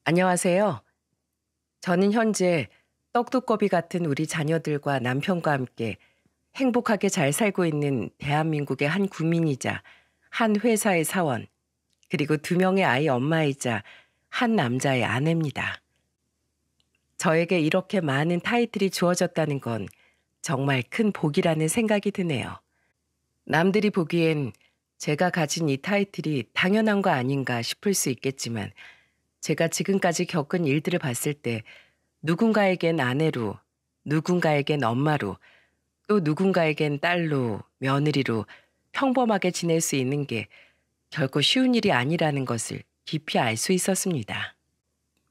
안녕하세요. 저는 현재 떡두꺼비 같은 우리 자녀들과 남편과 함께 행복하게 잘 살고 있는 대한민국의 한 국민이자 한 회사의 사원, 그리고 두 명의 아이 엄마이자 한 남자의 아내입니다. 저에게 이렇게 많은 타이틀이 주어졌다는 건 정말 큰 복이라는 생각이 드네요. 남들이 보기엔 제가 가진 이 타이틀이 당연한 거 아닌가 싶을 수 있겠지만 제가 지금까지 겪은 일들을 봤을 때 누군가에겐 아내로, 누군가에겐 엄마로, 또 누군가에겐 딸로, 며느리로 평범하게 지낼 수 있는 게 결코 쉬운 일이 아니라는 것을 깊이 알 수 있었습니다.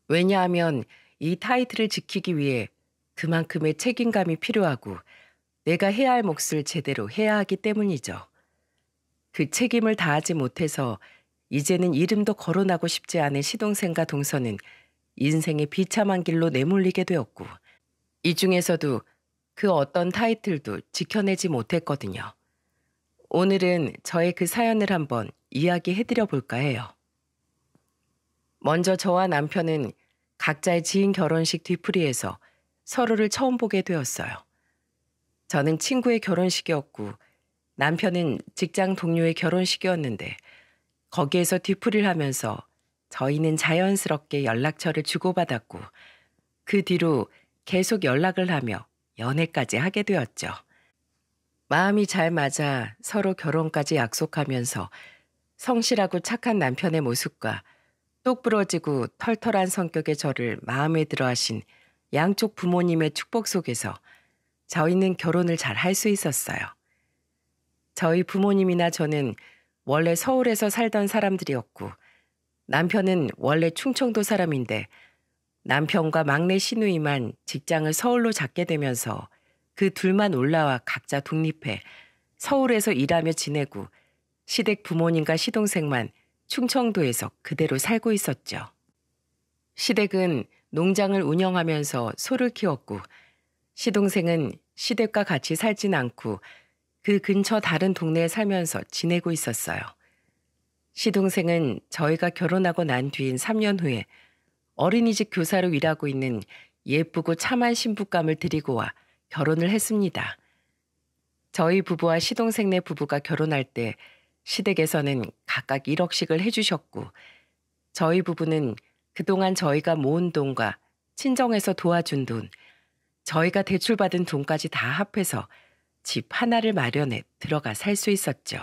왜냐하면 이 타이틀을 지키기 위해 그만큼의 책임감이 필요하고 내가 해야 할 몫을 제대로 해야 하기 때문이죠. 그 책임을 다하지 못해서 이제는 이름도 거론하고 싶지 않은 시동생과 동서는 인생의 비참한 길로 내몰리게 되었고, 이 중에서도 그 어떤 타이틀도 지켜내지 못했거든요. 오늘은 저의 그 사연을 한번 이야기해드려 볼까 해요. 먼저 저와 남편은 각자의 지인 결혼식 뒤풀이에서 서로를 처음 보게 되었어요. 저는 친구의 결혼식이었고 남편은 직장 동료의 결혼식이었는데 거기에서 뒤풀이를 하면서 저희는 자연스럽게 연락처를 주고받았고 그 뒤로 계속 연락을 하며 연애까지 하게 되었죠. 마음이 잘 맞아 서로 결혼까지 약속하면서 성실하고 착한 남편의 모습과 똑부러지고 털털한 성격의 저를 마음에 들어 하신 양쪽 부모님의 축복 속에서 저희는 결혼을 잘 할 수 있었어요. 저희 부모님이나 저는 원래 서울에서 살던 사람들이었고 남편은 원래 충청도 사람인데 남편과 막내 시누이만 직장을 서울로 잡게 되면서 그 둘만 올라와 각자 독립해 서울에서 일하며 지내고 시댁 부모님과 시동생만 충청도에서 그대로 살고 있었죠. 시댁은 농장을 운영하면서 소를 키웠고 시동생은 시댁과 같이 살진 않고 그 근처 다른 동네에 살면서 지내고 있었어요. 시동생은 저희가 결혼하고 난 뒤인 3년 후에 어린이집 교사로 일하고 있는 예쁘고 참한 신부감을 데리고 와 결혼을 했습니다. 저희 부부와 시동생네 부부가 결혼할 때 시댁에서는 각각 1억씩을 해주셨고 저희 부부는 그동안 저희가 모은 돈과 친정에서 도와준 돈, 저희가 대출받은 돈까지 다 합해서 집 하나를 마련해 들어가 살 수 있었죠.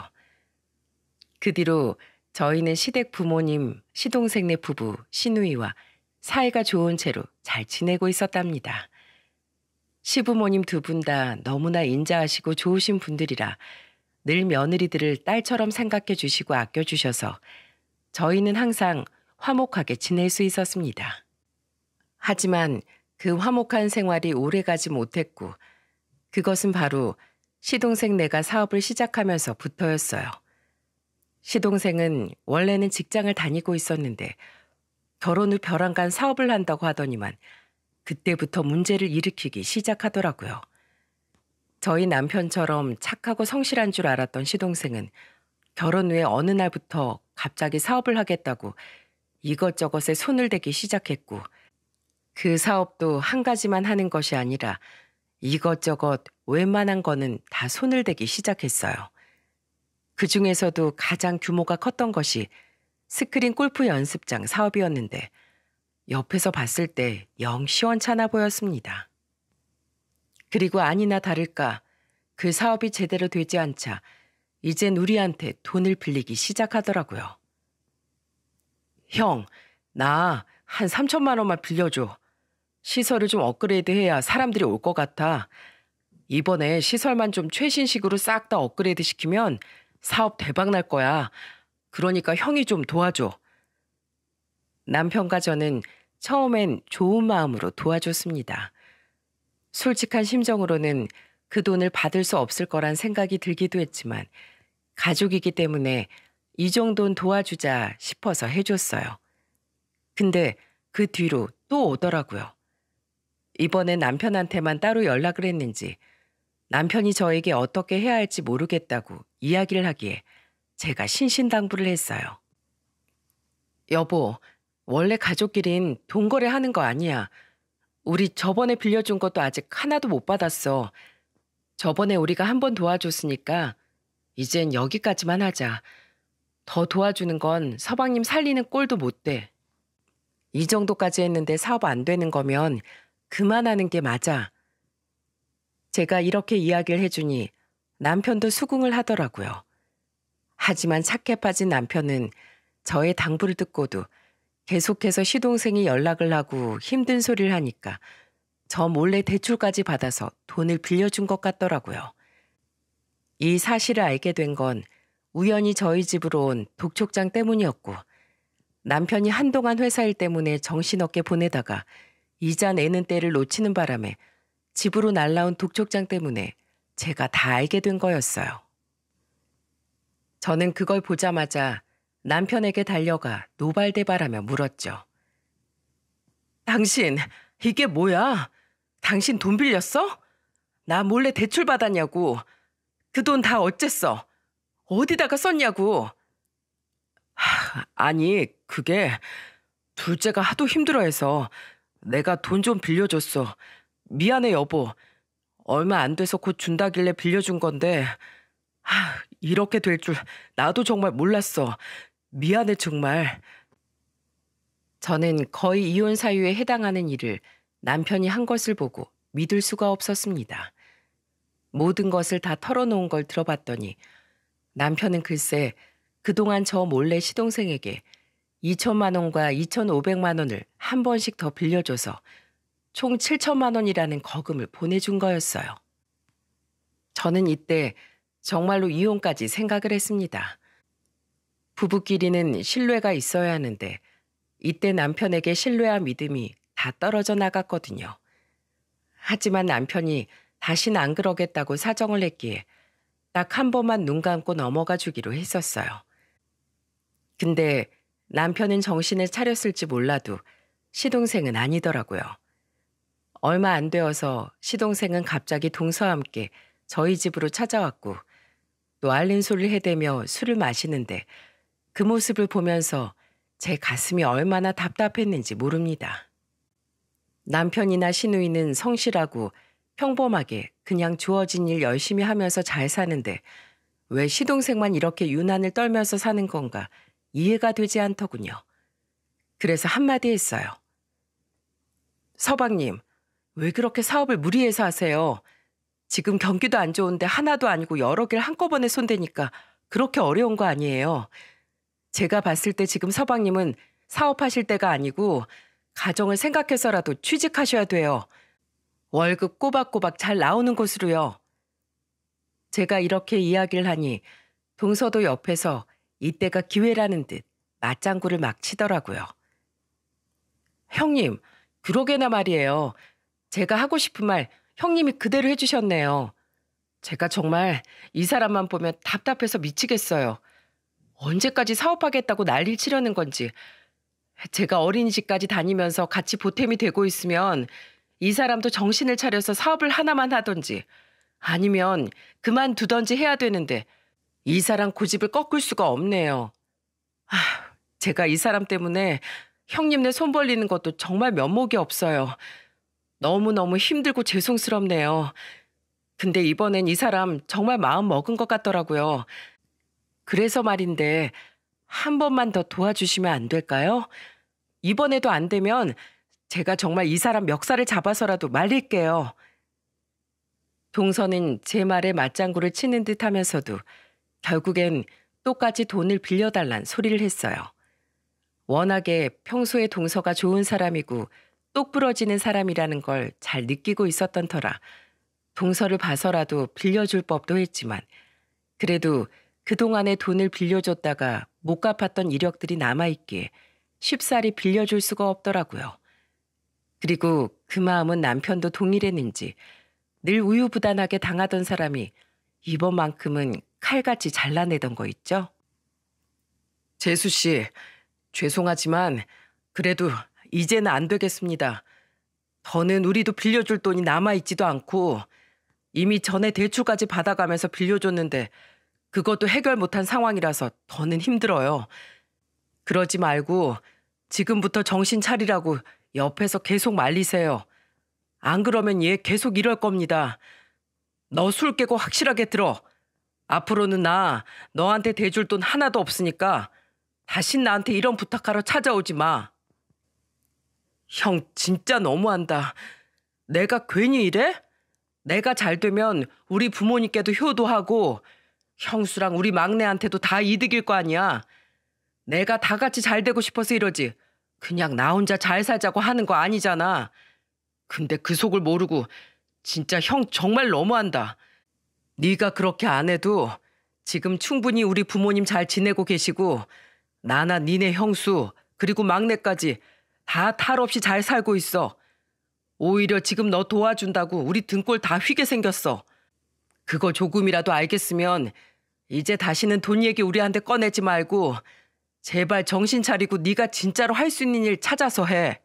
그 뒤로 저희는 시댁 부모님, 시동생네 부부, 시누이와 사이가 좋은 채로 잘 지내고 있었답니다. 시부모님 두 분 다 너무나 인자하시고 좋으신 분들이라 늘 며느리들을 딸처럼 생각해 주시고 아껴 주셔서 저희는 항상 화목하게 지낼 수 있었습니다. 하지만 그 화목한 생활이 오래가지 못했고 그것은 바로 시동생 내가 사업을 시작하면서부터였어요. 시동생은 원래는 직장을 다니고 있었는데 결혼 후 벼랑간 사업을 한다고 하더니만 그때부터 문제를 일으키기 시작하더라고요. 저희 남편처럼 착하고 성실한 줄 알았던 시동생은 결혼 후에 어느 날부터 갑자기 사업을 하겠다고 이것저것에 손을 대기 시작했고 그 사업도 한 가지만 하는 것이 아니라 이것저것 웬만한 거는 다 손을 대기 시작했어요. 그 중에서도 가장 규모가 컸던 것이 스크린 골프 연습장 사업이었는데 옆에서 봤을 때 영 시원찮아 보였습니다. 그리고 아니나 다를까 그 사업이 제대로 되지 않자 이젠 우리한테 돈을 빌리기 시작하더라고요. 형, 나 한 3천만 원만 빌려줘. 시설을 좀 업그레이드 해야 사람들이 올 것 같아. 이번에 시설만 좀 최신식으로 싹 다 업그레이드 시키면 사업 대박 날 거야. 그러니까 형이 좀 도와줘. 남편과 저는 처음엔 좋은 마음으로 도와줬습니다. 솔직한 심정으로는 그 돈을 받을 수 없을 거란 생각이 들기도 했지만 가족이기 때문에 이 정도는 도와주자 싶어서 해줬어요. 근데 그 뒤로 또 오더라고요. 이번엔 남편한테만 따로 연락을 했는지 남편이 저에게 어떻게 해야 할지 모르겠다고 이야기를 하기에 제가 신신당부를 했어요. 여보, 원래 가족끼린 돈 거래하는 거 아니야. 우리 저번에 빌려준 것도 아직 하나도 못 받았어. 저번에 우리가 한 번 도와줬으니까 이젠 여기까지만 하자. 더 도와주는 건 서방님 살리는 꼴도 못 돼. 이 정도까지 했는데 사업 안 되는 거면 그만하는 게 맞아. 제가 이렇게 이야기를 해주니 남편도 수긍을 하더라고요. 하지만 착해 빠진 남편은 저의 당부를 듣고도 계속해서 시동생이 연락을 하고 힘든 소리를 하니까 저 몰래 대출까지 받아서 돈을 빌려준 것 같더라고요. 이 사실을 알게 된 건 우연히 저희 집으로 온 독촉장 때문이었고, 남편이 한동안 회사 일 때문에 정신없게 보내다가 이자 내는 때를 놓치는 바람에 집으로 날라온 독촉장 때문에 제가 다 알게 된 거였어요. 저는 그걸 보자마자 남편에게 달려가 노발대발하며 물었죠. 당신, 이게 뭐야? 당신 돈 빌렸어? 나 몰래 대출 받았냐고. 그 돈 다 어쨌어? 어디다가 썼냐고. 아니, 그게 둘째가 하도 힘들어해서 내가 돈 좀 빌려줬어. 미안해, 여보. 얼마 안 돼서 곧 준다길래 빌려준 건데 이렇게 될 줄 나도 정말 몰랐어. 미안해, 정말. 저는 거의 이혼 사유에 해당하는 일을 남편이 한 것을 보고 믿을 수가 없었습니다. 모든 것을 다 털어놓은 걸 들어봤더니 남편은 글쎄 그동안 저 몰래 시동생에게 2천만 원과 2,500만 원을 한 번씩 더 빌려줘서 총 7천만 원이라는 거금을 보내준 거였어요. 저는 이때 정말로 이혼까지 생각을 했습니다. 부부끼리는 신뢰가 있어야 하는데 이때 남편에게 신뢰와 믿음이 다 떨어져 나갔거든요. 하지만 남편이 다시는 안 그러겠다고 사정을 했기에 딱 한 번만 눈 감고 넘어가 주기로 했었어요. 근데 남편은 정신을 차렸을지 몰라도 시동생은 아니더라고요. 얼마 안 되어서 시동생은 갑자기 동서와 함께 저희 집으로 찾아왔고 또 앓는 소리를 해대며 술을 마시는데 그 모습을 보면서 제 가슴이 얼마나 답답했는지 모릅니다. 남편이나 시누이는 성실하고 평범하게 그냥 주어진 일 열심히 하면서 잘 사는데 왜 시동생만 이렇게 유난을 떨면서 사는 건가 이해가 되지 않더군요. 그래서 한마디 했어요. 서방님, 왜 그렇게 사업을 무리해서 하세요? 지금 경기도 안 좋은데 하나도 아니고 여러 개를 한꺼번에 손대니까 그렇게 어려운 거 아니에요. 제가 봤을 때 지금 서방님은 사업하실 때가 아니고 가정을 생각해서라도 취직하셔야 돼요. 월급 꼬박꼬박 잘 나오는 곳으로요. 제가 이렇게 이야기를 하니 동서도 옆에서 이때가 기회라는 듯 맞장구를 막 치더라고요. 형님, 그러게나 말이에요. 제가 하고 싶은 말 형님이 그대로 해주셨네요. 제가 정말 이 사람만 보면 답답해서 미치겠어요. 언제까지 사업하겠다고 난리를 치려는 건지. 제가 어린이집까지 다니면서 같이 보탬이 되고 있으면 이 사람도 정신을 차려서 사업을 하나만 하던지 아니면 그만두던지 해야 되는데 이 사람 고집을 꺾을 수가 없네요. 제가 이 사람 때문에 형님네 손 벌리는 것도 정말 면목이 없어요. 너무너무 힘들고 죄송스럽네요. 근데 이번엔 이 사람 정말 마음 먹은 것 같더라고요. 그래서 말인데 한 번만 더 도와주시면 안 될까요? 이번에도 안 되면 제가 정말 이 사람 멱살을 잡아서라도 말릴게요. 동서는 제 말에 맞장구를 치는 듯 하면서도 결국엔 똑같이 돈을 빌려달란 소리를 했어요. 워낙에 평소에 동서가 좋은 사람이고 똑부러지는 사람이라는 걸 잘 느끼고 있었던 터라 동서를 봐서라도 빌려줄 법도 했지만 그래도 그동안에 돈을 빌려줬다가 못 갚았던 이력들이 남아있기에 쉽사리 빌려줄 수가 없더라고요. 그리고 그 마음은 남편도 동일했는지 늘 우유부단하게 당하던 사람이 이번만큼은 칼같이 잘라내던 거 있죠? 재수 씨, 죄송하지만 그래도 이제는 안 되겠습니다. 더는 우리도 빌려줄 돈이 남아있지도 않고 이미 전에 대출까지 받아가면서 빌려줬는데 그것도 해결 못한 상황이라서 더는 힘들어요. 그러지 말고 지금부터 정신 차리라고 옆에서 계속 말리세요. 안 그러면 얘 계속 이럴 겁니다. 너 술 깨고 확실하게 들어. 앞으로는 나 너한테 대줄 돈 하나도 없으니까 다신 나한테 이런 부탁하러 찾아오지 마. 형 진짜 너무한다. 내가 괜히 이래? 내가 잘 되면 우리 부모님께도 효도하고 형수랑 우리 막내한테도 다 이득일 거 아니야. 내가 다 같이 잘 되고 싶어서 이러지. 그냥 나 혼자 잘 살자고 하는 거 아니잖아. 근데 그 속을 모르고 진짜 형 정말 너무한다. 네가 그렇게 안 해도 지금 충분히 우리 부모님 잘 지내고 계시고 나나 니네 형수 그리고 막내까지 다 탈 없이 잘 살고 있어. 오히려 지금 너 도와준다고 우리 등골 다 휘게 생겼어. 그거 조금이라도 알겠으면 이제 다시는 돈 얘기 우리한테 꺼내지 말고 제발 정신 차리고 네가 진짜로 할 수 있는 일 찾아서 해.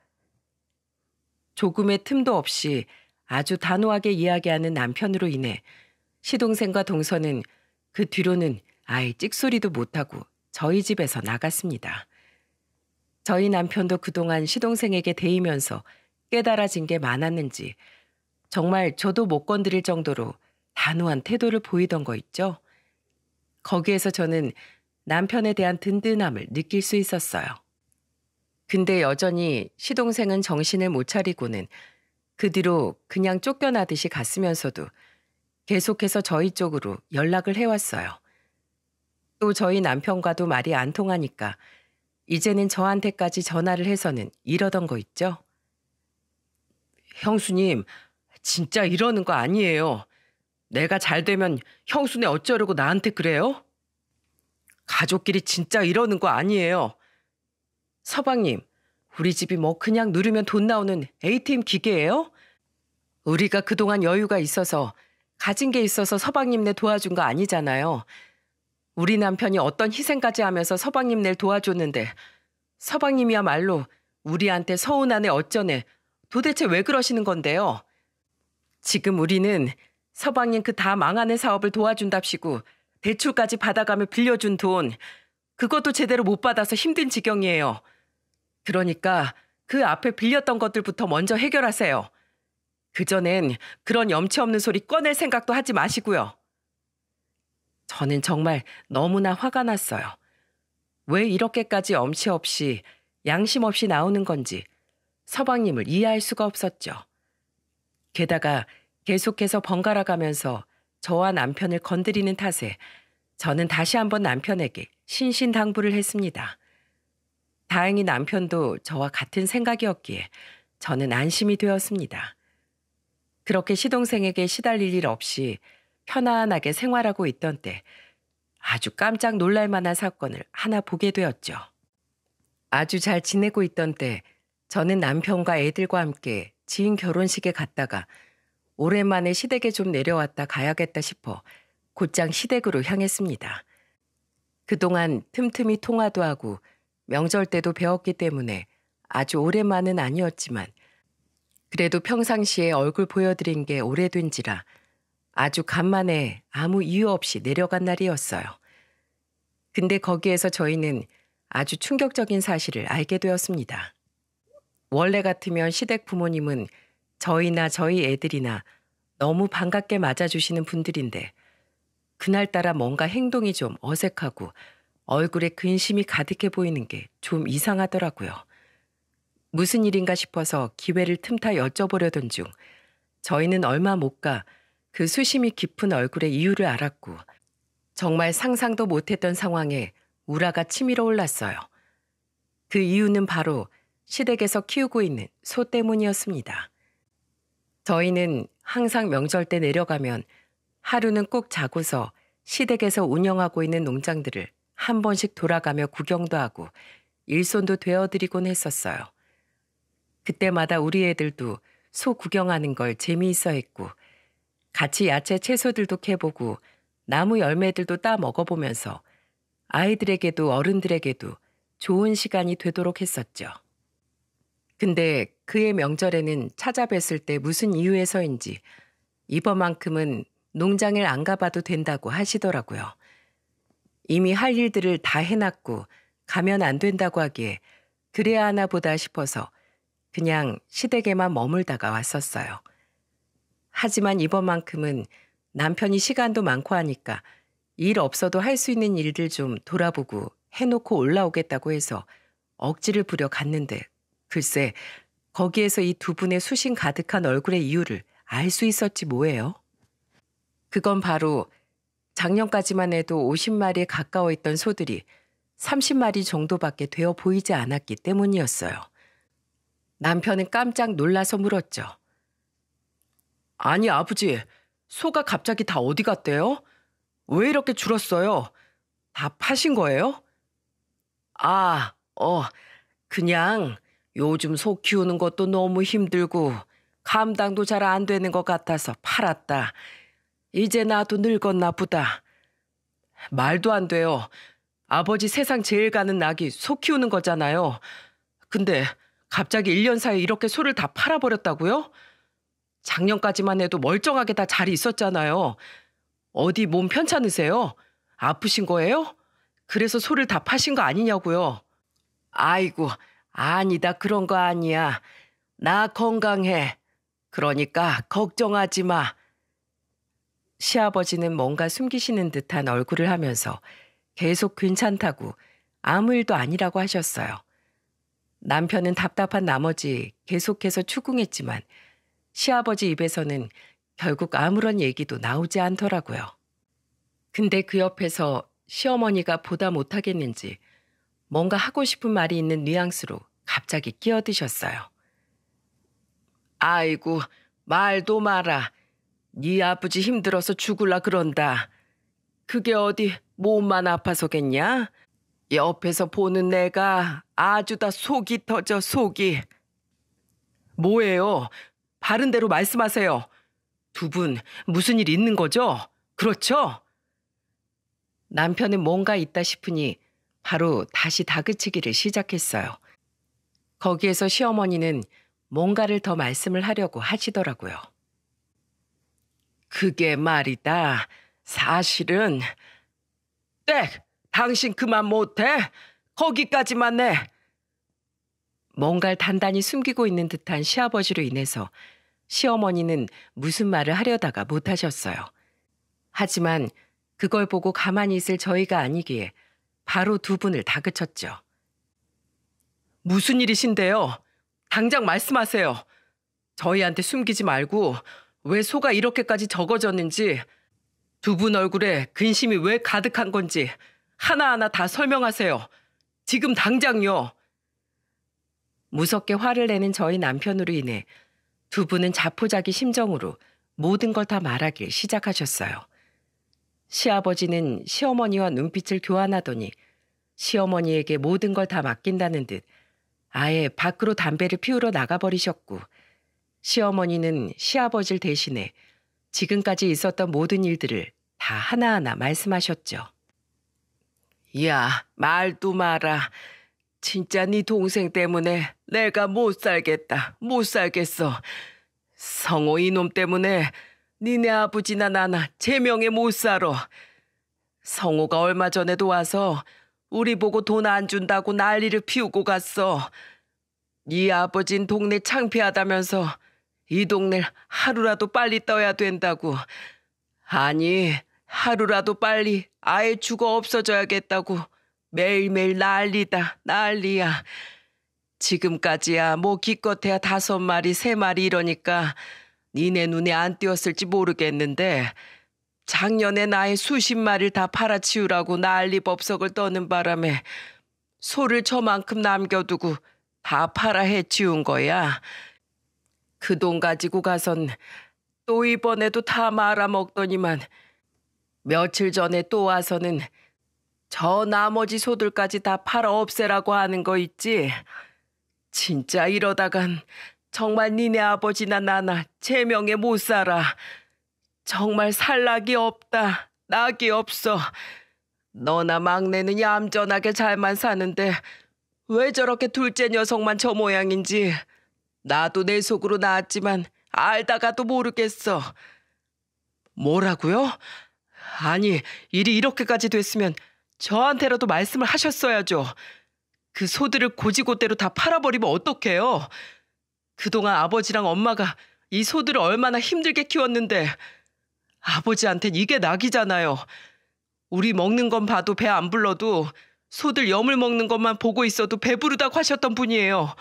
조금의 틈도 없이 아주 단호하게 이야기하는 남편으로 인해 시동생과 동서는 그 뒤로는 아예 찍소리도 못하고 저희 집에서 나갔습니다. 저희 남편도 그동안 시동생에게 대이면서 깨달아진 게 많았는지 정말 저도 못 건드릴 정도로 단호한 태도를 보이던 거 있죠. 거기에서 저는 남편에 대한 든든함을 느낄 수 있었어요. 근데 여전히 시동생은 정신을 못 차리고는 그 뒤로 그냥 쫓겨나듯이 갔으면서도 계속해서 저희 쪽으로 연락을 해왔어요. 또 저희 남편과도 말이 안 통하니까 이제는 저한테까지 전화를 해서는 이러던 거 있죠. 형수님, 진짜 이러는 거 아니에요. 내가 잘 되면 형수네 어쩌려고 나한테 그래요? 가족끼리 진짜 이러는 거 아니에요. 서방님, 우리 집이 뭐 그냥 누르면 돈 나오는 ATM 기계예요? 우리가 그동안 여유가 있어서 가진 게 있어서 서방님네 도와준 거 아니잖아요. 우리 남편이 어떤 희생까지 하면서 서방님네 도와줬는데 서방님이야말로 우리한테 서운하네 어쩌네 도대체 왜 그러시는 건데요? 지금 우리는 서방님 그 다 망하는 사업을 도와준답시고 대출까지 받아가며 빌려준 돈 그것도 제대로 못 받아서 힘든 지경이에요. 그러니까 그 앞에 빌렸던 것들부터 먼저 해결하세요. 그전엔 그런 염치 없는 소리 꺼낼 생각도 하지 마시고요. 저는 정말 너무나 화가 났어요. 왜 이렇게까지 엄치 없이 양심 없이 나오는 건지 서방님을 이해할 수가 없었죠. 게다가 계속해서 번갈아 가면서 저와 남편을 건드리는 탓에 저는 다시 한번 남편에게 신신당부를 했습니다. 다행히 남편도 저와 같은 생각이었기에 저는 안심이 되었습니다. 그렇게 시동생에게 시달릴 일 없이 편안하게 생활하고 있던 때 아주 깜짝 놀랄 만한 사건을 하나 보게 되었죠. 아주 잘 지내고 있던 때 저는 남편과 애들과 함께 지인 결혼식에 갔다가 오랜만에 시댁에 좀 내려왔다 가야겠다 싶어 곧장 시댁으로 향했습니다. 그동안 틈틈이 통화도 하고 명절 때도 배웠기 때문에 아주 오랜만은 아니었지만 그래도 평상시에 얼굴 보여드린 게 오래된지라 아주 간만에 아무 이유 없이 내려간 날이었어요. 근데 거기에서 저희는 아주 충격적인 사실을 알게 되었습니다. 원래 같으면 시댁 부모님은 저희나 저희 애들이나 너무 반갑게 맞아주시는 분들인데 그날따라 뭔가 행동이 좀 어색하고 얼굴에 근심이 가득해 보이는 게 좀 이상하더라고요. 무슨 일인가 싶어서 기회를 틈타 여쭤보려던 중 저희는 얼마 못 가 그 수심이 깊은 얼굴의 이유를 알았고 정말 상상도 못했던 상황에 우라가 치밀어 올랐어요. 그 이유는 바로 시댁에서 키우고 있는 소 때문이었습니다. 저희는 항상 명절 때 내려가면 하루는 꼭 자고서 시댁에서 운영하고 있는 농장들을 한 번씩 돌아가며 구경도 하고 일손도 되어드리곤 했었어요. 그때마다 우리 애들도 소 구경하는 걸 재미있어 했고 같이 야채 채소들도 캐보고 나무 열매들도 따 먹어보면서 아이들에게도 어른들에게도 좋은 시간이 되도록 했었죠. 근데 그해 명절에는 찾아뵀을 때 무슨 이유에서인지 이번만큼은 농장을 안 가봐도 된다고 하시더라고요. 이미 할 일들을 다 해놨고 가면 안 된다고 하기에 그래야 하나 보다 싶어서 그냥 시댁에만 머물다가 왔었어요. 하지만 이번만큼은 남편이 시간도 많고 하니까 일 없어도 할 수 있는 일들 좀 돌아보고 해놓고 올라오겠다고 해서 억지를 부려 갔는데 글쎄 거기에서 이 두 분의 수심 가득한 얼굴의 이유를 알 수 있었지 뭐예요. 그건 바로 작년까지만 해도 50마리에 가까워 있던 소들이 30마리 정도밖에 되어 보이지 않았기 때문이었어요. 남편은 깜짝 놀라서 물었죠. 아니 아버지, 소가 갑자기 다 어디 갔대요? 왜 이렇게 줄었어요? 다 파신 거예요? 아, 그냥 요즘 소 키우는 것도 너무 힘들고 감당도 잘 안 되는 것 같아서 팔았다. 이제 나도 늙었나 보다. 말도 안 돼요. 아버지 세상 제일 가는 낙이 소 키우는 거잖아요. 근데 갑자기 1년 사이에 이렇게 소를 다 팔아버렸다고요? 작년까지만 해도 멀쩡하게 다 잘 있었잖아요. 어디 몸 편찮으세요? 아프신 거예요? 그래서 소를 다 파신 거 아니냐고요. 아이고, 아니다. 그런 거 아니야. 나 건강해. 그러니까 걱정하지 마. 시아버지는 뭔가 숨기시는 듯한 얼굴을 하면서 계속 괜찮다고 아무 일도 아니라고 하셨어요. 남편은 답답한 나머지 계속해서 추궁했지만 시아버지 입에서는 결국 아무런 얘기도 나오지 않더라고요. 근데 그 옆에서 시어머니가 보다 못하겠는지 뭔가 하고 싶은 말이 있는 뉘앙스로 갑자기 끼어드셨어요. 아이고, 말도 마라. 네 아버지 힘들어서 죽을라 그런다. 그게 어디 몸만 아파서겠냐? 옆에서 보는 내가 아주 다 속이 터져 속이. 뭐예요? 바른 대로 말씀하세요. 두 분 무슨 일 있는 거죠? 그렇죠? 남편은 뭔가 있다 싶으니 바로 다시 다그치기를 시작했어요. 거기에서 시어머니는 뭔가를 더 말씀을 하려고 하시더라고요. 그게 말이다. 사실은 땡! 당신 그만 못해? 거기까지만 해. 뭔가를 단단히 숨기고 있는 듯한 시아버지로 인해서 시어머니는 무슨 말을 하려다가 못하셨어요. 하지만 그걸 보고 가만히 있을 저희가 아니기에 바로 두 분을 다그쳤죠. 무슨 일이신데요? 당장 말씀하세요. 저희한테 숨기지 말고 왜 소가 이렇게까지 적어졌는지, 두 분 얼굴에 근심이 왜 가득한 건지 하나하나 다 설명하세요. 지금 당장요. 무섭게 화를 내는 저희 남편으로 인해 두 분은 자포자기 심정으로 모든 걸 다 말하길 시작하셨어요. 시아버지는 시어머니와 눈빛을 교환하더니 시어머니에게 모든 걸 다 맡긴다는 듯 아예 밖으로 담배를 피우러 나가버리셨고, 시어머니는 시아버지를 대신해 지금까지 있었던 모든 일들을 다 하나하나 말씀하셨죠. 야, 말도 마라. 진짜 네 동생 때문에 내가 못 살겠다. 못 살겠어. 성호 이놈 때문에 니네 아버지나 나나 제명에 못 살아. 성호가 얼마 전에도 와서 우리 보고 돈 안 준다고 난리를 피우고 갔어. 네 아버진 동네 창피하다면서 이 동네를 하루라도 빨리 떠야 된다고. 아니, 하루라도 빨리 아예 죽어 없어져야겠다고 매일매일 난리다, 난리야. 지금까지야 뭐 기껏해야 5마리, 3마리 이러니까 니네 눈에 안 띄었을지 모르겠는데 작년에 나의 수십 마리를 다 팔아치우라고 난리법석을 떠는 바람에 소를 저만큼 남겨두고 다 팔아 해치운 거야. 그 돈 가지고 가선 또 이번에도 다 말아먹더니만 며칠 전에 또 와서는 저 나머지 소들까지 다 팔아 없애라고 하는 거 있지. 진짜 이러다간 정말 니네 아버지나 나나 제명에 못 살아. 정말 살 낙이 없다. 낙이 없어. 너나 막내는 얌전하게 잘만 사는데 왜 저렇게 둘째 녀석만 저 모양인지 나도 내 속으로 나왔지만 알다가도 모르겠어. 뭐라고요? 아니, 일이 이렇게까지 됐으면 저한테라도 말씀을 하셨어야죠. 그 소들을 고지고대로 다 팔아버리면 어떡해요? 그동안 아버지랑 엄마가 이 소들을 얼마나 힘들게 키웠는데 아버지한텐 이게 낙이잖아요. 우리 먹는 건 봐도 배 안 불러도 소들 염을 먹는 것만 보고 있어도 배부르다고 하셨던 분이에요.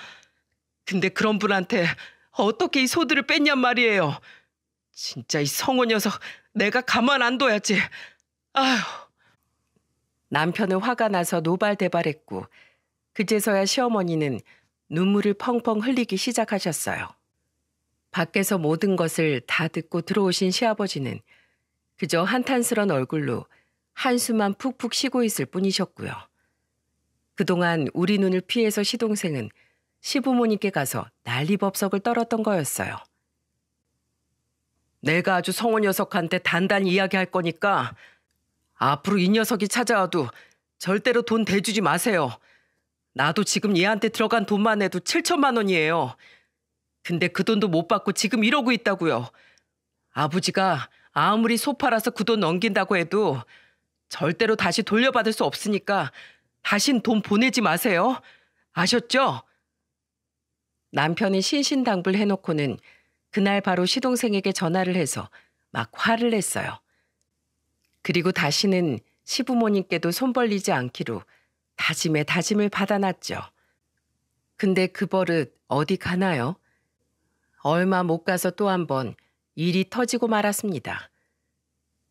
근데 그런 분한테 어떻게 이 소들을 뺐냔 말이에요. 진짜 이 성호 녀석 내가 가만 안 둬야지. 아휴. 남편은 화가 나서 노발대발했고 그제서야 시어머니는 눈물을 펑펑 흘리기 시작하셨어요. 밖에서 모든 것을 다 듣고 들어오신 시아버지는 그저 한탄스런 얼굴로 한숨만 푹푹 쉬고 있을 뿐이셨고요. 그동안 우리 눈을 피해서 시동생은 시부모님께 가서 난리법석을 떨었던 거였어요. 내가 아주 성호 녀석한테 단단히 이야기할 거니까 앞으로 이 녀석이 찾아와도 절대로 돈 대주지 마세요. 나도 지금 얘한테 들어간 돈만 해도 7천만 원이에요. 근데 그 돈도 못 받고 지금 이러고 있다고요. 아버지가 아무리 소 팔아서 그 돈 넘긴다고 해도 절대로 다시 돌려받을 수 없으니까 다신 돈 보내지 마세요. 아셨죠? 남편이 신신당부해놓고는 그날 바로 시동생에게 전화를 해서 막 화를 냈어요. 그리고 다시는 시부모님께도 손 벌리지 않기로 다짐에 다짐을 받아놨죠. 근데 그 버릇 어디 가나요? 얼마 못 가서 또 한 번 일이 터지고 말았습니다.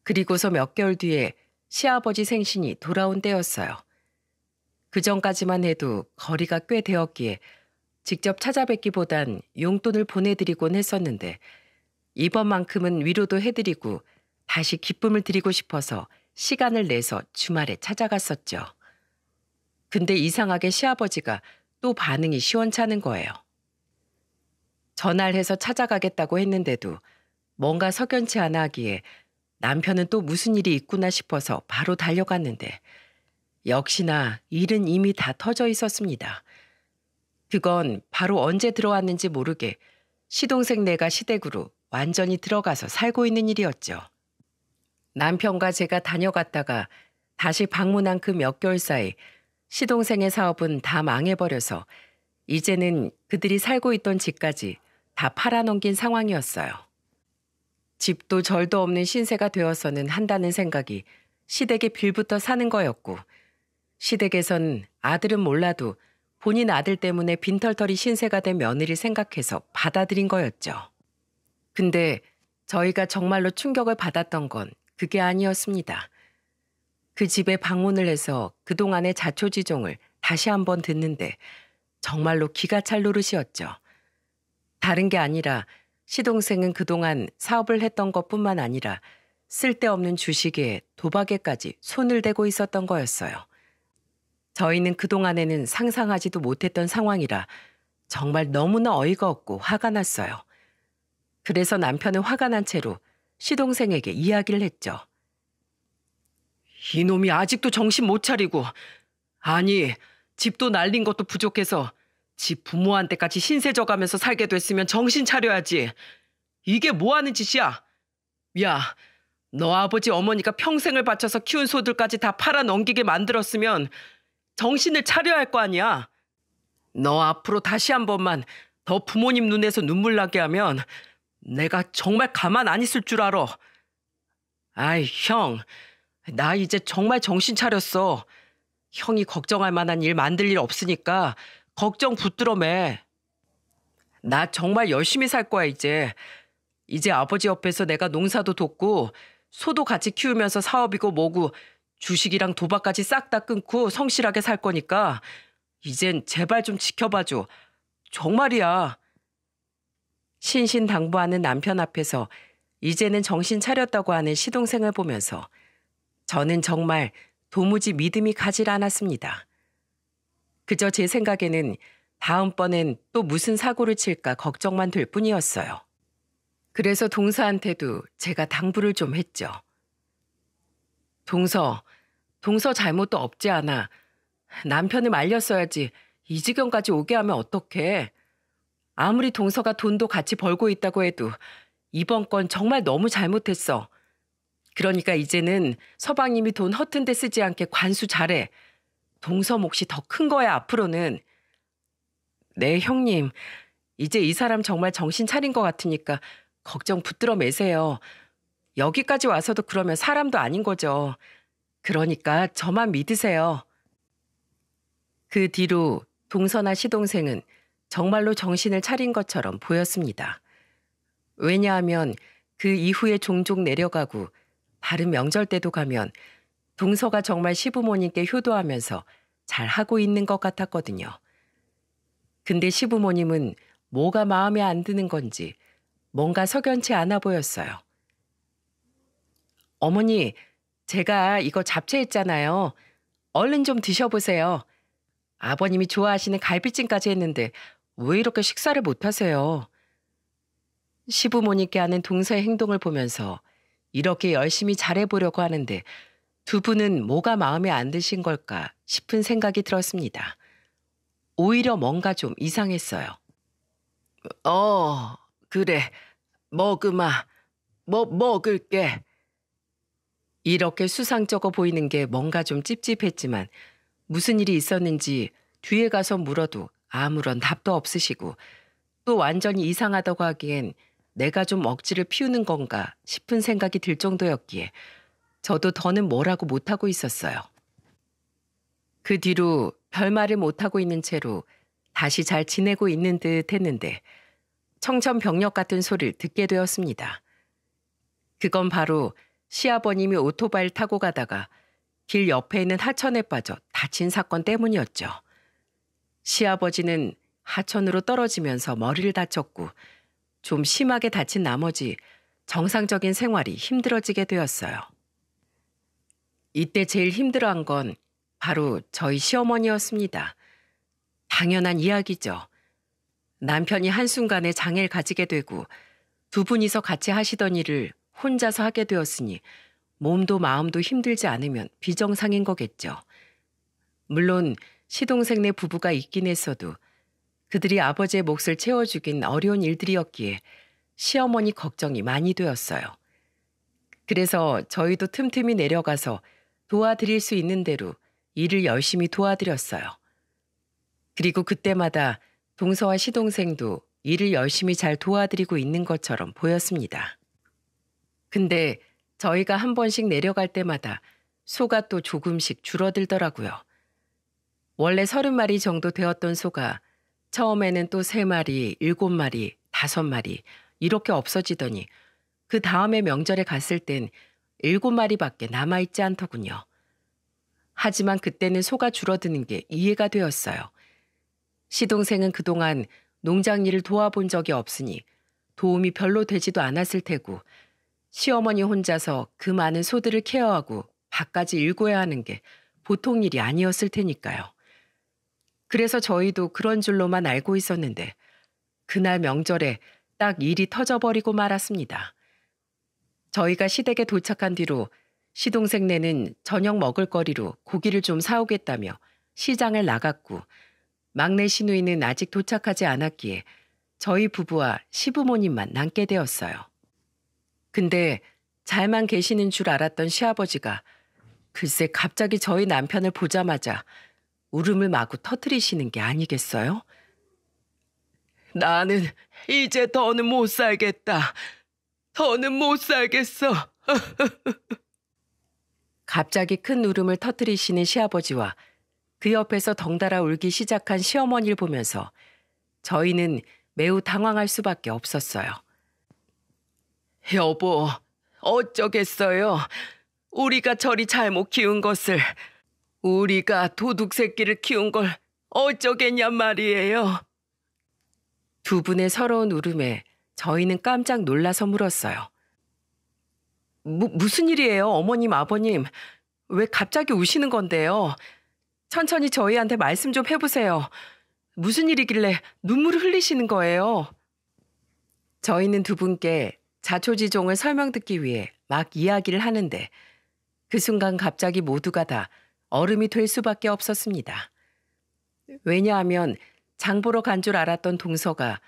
그리고서 몇 개월 뒤에 시아버지 생신이 돌아온 때였어요. 그전까지만 해도 거리가 꽤 되었기에 직접 찾아뵙기보단 용돈을 보내드리곤 했었는데 이번만큼은 위로도 해드리고 다시 기쁨을 드리고 싶어서 시간을 내서 주말에 찾아갔었죠. 근데 이상하게 시아버지가 또 반응이 시원찮은 거예요. 전화를 해서 찾아가겠다고 했는데도 뭔가 석연치 않아 하기에 남편은 또 무슨 일이 있구나 싶어서 바로 달려갔는데 역시나 일은 이미 다 터져 있었습니다. 그건 바로 언제 들어왔는지 모르게 시동생 네가 시댁으로 완전히 들어가서 살고 있는 일이었죠. 남편과 제가 다녀갔다가 다시 방문한 그 몇 개월 사이 시동생의 사업은 다 망해버려서 이제는 그들이 살고 있던 집까지 다 팔아넘긴 상황이었어요. 집도 절도 없는 신세가 되어서는 한다는 생각이 시댁의 빌부터 사는 거였고 시댁에선 아들은 몰라도 본인 아들 때문에 빈털터리 신세가 된 며느리를 생각해서 받아들인 거였죠. 근데 저희가 정말로 충격을 받았던 건 그게 아니었습니다. 그 집에 방문을 해서 그동안의 자초지종을 다시 한번 듣는데 정말로 기가 찰 노릇이었죠. 다른 게 아니라 시동생은 그동안 사업을 했던 것뿐만 아니라 쓸데없는 주식에 도박에까지 손을 대고 있었던 거였어요. 저희는 그동안에는 상상하지도 못했던 상황이라 정말 너무나 어이가 없고 화가 났어요. 그래서 남편은 화가 난 채로 시동생에게 이야기를 했죠. 이놈이 아직도 정신 못 차리고 아니 집도 날린 것도 부족해서 집 부모한테까지 신세 져가면서 살게 됐으면 정신 차려야지. 이게 뭐 하는 짓이야? 야, 너 아버지 어머니가 평생을 바쳐서 키운 소들까지 다 팔아 넘기게 만들었으면 정신을 차려야 할 거 아니야. 너 앞으로 다시 한 번만 더 부모님 눈에서 눈물 나게 하면 내가 정말 가만 안 있을 줄 알아. 아이, 형, 나 이제 정말 정신 차렸어. 형이 걱정할 만한 일 만들 일 없으니까 걱정 붙들어 매. 나 정말 열심히 살 거야, 이제. 이제 아버지 옆에서 내가 농사도 돕고 소도 같이 키우면서 사업이고 뭐고 주식이랑 도박까지 싹 다 끊고 성실하게 살 거니까 이젠 제발 좀 지켜봐줘. 정말이야. 신신당부하는 남편 앞에서 이제는 정신 차렸다고 하는 시동생을 보면서 저는 정말 도무지 믿음이 가질 않았습니다. 그저 제 생각에는 다음번엔 또 무슨 사고를 칠까 걱정만 될 뿐이었어요. 그래서 동서한테도 제가 당부를 좀 했죠. 동서 잘못도 없지 않아. 남편을 말렸어야지 이 지경까지 오게 하면 어떡해. 아무리 동서가 돈도 같이 벌고 있다고 해도 이번 건 정말 너무 잘못했어. 그러니까 이제는 서방님이 돈 허튼 데 쓰지 않게 관수 잘해. 동서 몫이 더 큰 거야, 앞으로는. 네, 형님. 이제 이 사람 정말 정신 차린 것 같으니까 걱정 붙들어 매세요. 여기까지 와서도 그러면 사람도 아닌 거죠. 그러니까 저만 믿으세요. 그 뒤로 동서나 시동생은 정말로 정신을 차린 것처럼 보였습니다. 왜냐하면 그 이후에 종종 내려가고 다른 명절 때도 가면 동서가 정말 시부모님께 효도하면서 잘하고 있는 것 같았거든요. 근데 시부모님은 뭐가 마음에 안 드는 건지 뭔가 석연치 않아 보였어요. 어머니, 제가 이거 잡채했잖아요. 얼른 좀 드셔보세요. 아버님이 좋아하시는 갈비찜까지 했는데 왜 이렇게 식사를 못 하세요? 시부모님께 하는 동서의 행동을 보면서 이렇게 열심히 잘해보려고 하는데 두 분은 뭐가 마음에 안 드신 걸까 싶은 생각이 들었습니다. 오히려 뭔가 좀 이상했어요. 그래. 먹으마. 먹을게. 이렇게 수상쩍어 보이는 게 뭔가 좀 찝찝했지만 무슨 일이 있었는지 뒤에 가서 물어도 아무런 답도 없으시고 또 완전히 이상하다고 하기엔 내가 좀 억지를 피우는 건가 싶은 생각이 들 정도였기에 저도 더는 뭐라고 못하고 있었어요. 그 뒤로 별말을 못하고 있는 채로 다시 잘 지내고 있는 듯 했는데 청천벽력 같은 소리를 듣게 되었습니다. 그건 바로 시아버님이 오토바이를 타고 가다가 길 옆에 있는 하천에 빠져 다친 사건 때문이었죠. 시아버지는 하천으로 떨어지면서 머리를 다쳤고 좀 심하게 다친 나머지 정상적인 생활이 힘들어지게 되었어요. 이때 제일 힘들어한 건 바로 저희 시어머니였습니다. 당연한 이야기죠. 남편이 한순간에 장애를 가지게 되고 두 분이서 같이 하시던 일을 혼자서 하게 되었으니 몸도 마음도 힘들지 않으면 비정상인 거겠죠. 물론 시동생네 부부가 있긴 했어도 그들이 아버지의 몫을 채워주긴 어려운 일들이었기에 시어머니 걱정이 많이 되었어요. 그래서 저희도 틈틈이 내려가서 도와드릴 수 있는 대로 일을 열심히 도와드렸어요. 그리고 그때마다 동서와 시동생도 일을 열심히 잘 도와드리고 있는 것처럼 보였습니다. 근데 저희가 한 번씩 내려갈 때마다 소가 또 조금씩 줄어들더라고요. 원래 30마리 정도 되었던 소가 처음에는 또 3마리, 7마리, 5마리 이렇게 없어지더니 그 다음에 명절에 갔을 땐 7마리밖에 남아있지 않더군요. 하지만 그때는 소가 줄어드는 게 이해가 되었어요. 시동생은 그동안 농장 일을 도와본 적이 없으니 도움이 별로 되지도 않았을 테고 시어머니 혼자서 그 많은 소들을 케어하고 밥까지 일궈야 하는 게 보통 일이 아니었을 테니까요. 그래서 저희도 그런 줄로만 알고 있었는데 그날 명절에 딱 일이 터져버리고 말았습니다. 저희가 시댁에 도착한 뒤로 시동생네는 저녁 먹을거리로 고기를 좀 사오겠다며 시장을 나갔고 막내 시누이는 아직 도착하지 않았기에 저희 부부와 시부모님만 남게 되었어요. 근데 잘만 계시는 줄 알았던 시아버지가 글쎄 갑자기 저희 남편을 보자마자 울음을 마구 터뜨리시는 게 아니겠어요? 나는 이제 더는 못 살겠다. 더는 못 살겠어. 갑자기 큰 울음을 터뜨리시는 시아버지와 그 옆에서 덩달아 울기 시작한 시어머니를 보면서 저희는 매우 당황할 수밖에 없었어요. 여보, 어쩌겠어요. 우리가 저리 잘못 키운 것을, 우리가 도둑 새끼를 키운 걸 어쩌겠냔 말이에요. 두 분의 서러운 울음에 저희는 깜짝 놀라서 물었어요. 무슨 일이에요, 어머님, 아버님? 왜 갑자기 우시는 건데요? 천천히 저희한테 말씀 좀 해보세요. 무슨 일이길래 눈물을 흘리시는 거예요? 저희는 두 분께 자초지종을 설명 듣기 위해 막 이야기를 하는데 그 순간 갑자기 모두가 다 얼음이 될 수밖에 없었습니다. 왜냐하면 장 보러 간 줄 알았던 동서가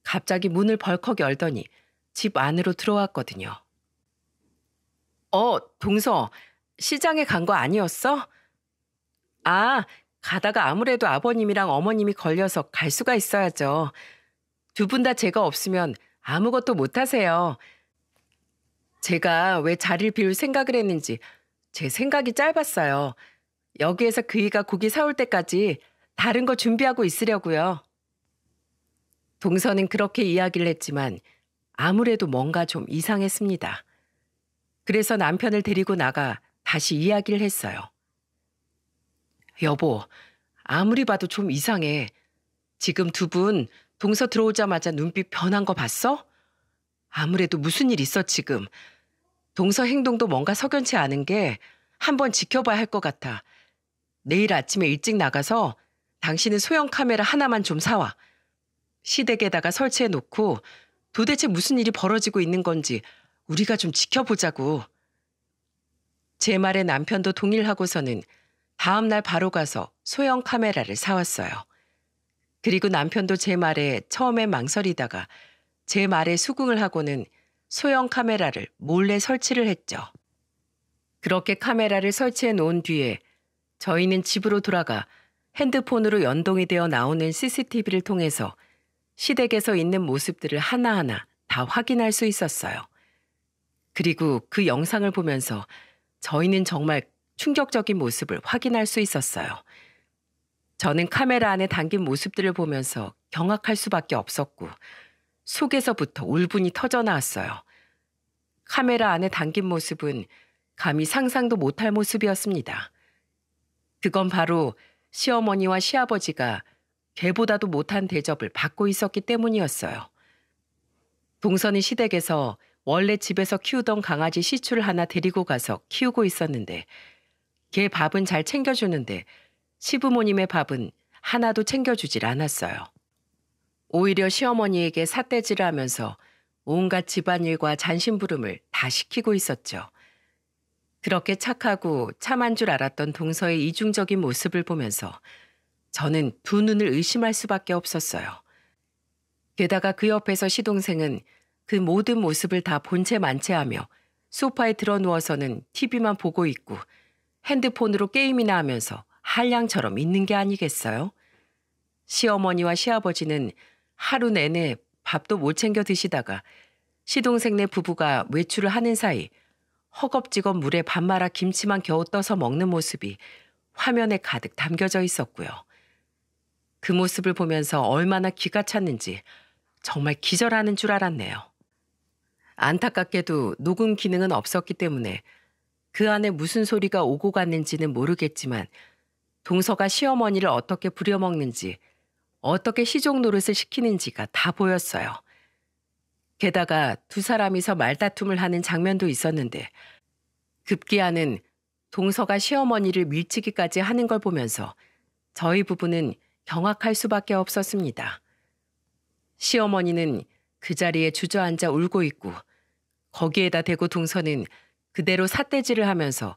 갑자기 문을 벌컥 열더니 집 안으로 들어왔거든요. 동서, 시장에 간 거 아니었어? 아, 가다가 아무래도 아버님이랑 어머님이 걸려서 갈 수가 있어야죠. 두 분 다 제가 없으면 아무것도 못 하세요. 제가 왜 자리를 비울 생각을 했는지 제 생각이 짧았어요. 여기에서 그이가 고기 사올 때까지 다른 거 준비하고 있으려고요. 동서는 그렇게 이야기를 했지만 아무래도 뭔가 좀 이상했습니다. 그래서 남편을 데리고 나가 다시 이야기를 했어요. 여보, 아무리 봐도 좀 이상해. 지금 두 분 동서 들어오자마자 눈빛 변한 거 봤어? 아무래도 무슨 일 있어 지금. 동서 행동도 뭔가 석연치 않은 게 한번 지켜봐야 할 것 같아. 내일 아침에 일찍 나가서 당신은 소형 카메라 하나만 좀 사와. 시댁에다가 설치해 놓고 도대체 무슨 일이 벌어지고 있는 건지 우리가 좀 지켜보자고. 제 말에 남편도 동일하고서는 다음 날 바로 가서 소형 카메라를 사왔어요. 그리고 남편도 제 말에 처음엔 망설이다가 제 말에 수긍을 하고는 소형 카메라를 몰래 설치를 했죠. 그렇게 카메라를 설치해 놓은 뒤에 저희는 집으로 돌아가 핸드폰으로 연동이 되어 나오는 CCTV를 통해서 시댁에서 있는 모습들을 하나하나 다 확인할 수 있었어요. 그리고 그 영상을 보면서 저희는 정말 충격적인 모습을 확인할 수 있었어요. 저는 카메라 안에 담긴 모습들을 보면서 경악할 수밖에 없었고 속에서부터 울분이 터져 나왔어요. 카메라 안에 담긴 모습은 감히 상상도 못할 모습이었습니다. 그건 바로 시어머니와 시아버지가 걔보다도 못한 대접을 받고 있었기 때문이었어요. 동선이 시댁에서 원래 집에서 키우던 강아지 시추를 하나 데리고 가서 키우고 있었는데 걔 밥은 잘 챙겨주는데 시부모님의 밥은 하나도 챙겨주질 않았어요. 오히려 시어머니에게 삿대질을 하면서 온갖 집안일과 잔심부름을 다 시키고 있었죠. 그렇게 착하고 참한 줄 알았던 동서의 이중적인 모습을 보면서 저는 두 눈을 의심할 수밖에 없었어요. 게다가 그 옆에서 시동생은 그 모든 모습을 다 본체 만체하며 소파에 드러누워서는 TV만 보고 있고 핸드폰으로 게임이나 하면서 한량처럼 있는 게 아니겠어요? 시어머니와 시아버지는 하루 내내 밥도 못 챙겨 드시다가 시동생네 부부가 외출을 하는 사이 허겁지겁 물에 밥 말아 김치만 겨우 떠서 먹는 모습이 화면에 가득 담겨져 있었고요. 그 모습을 보면서 얼마나 기가 찼는지 정말 기절하는 줄 알았네요. 안타깝게도 녹음 기능은 없었기 때문에 그 안에 무슨 소리가 오고 갔는지는 모르겠지만 동서가 시어머니를 어떻게 부려먹는지 어떻게 시종 노릇을 시키는지가 다 보였어요. 게다가 두 사람이서 말다툼을 하는 장면도 있었는데 급기야는 동서가 시어머니를 밀치기까지 하는 걸 보면서 저희 부부는 경악할 수밖에 없었습니다. 시어머니는 그 자리에 주저앉아 울고 있고 거기에다 대고 동서는 그대로 삿대질을 하면서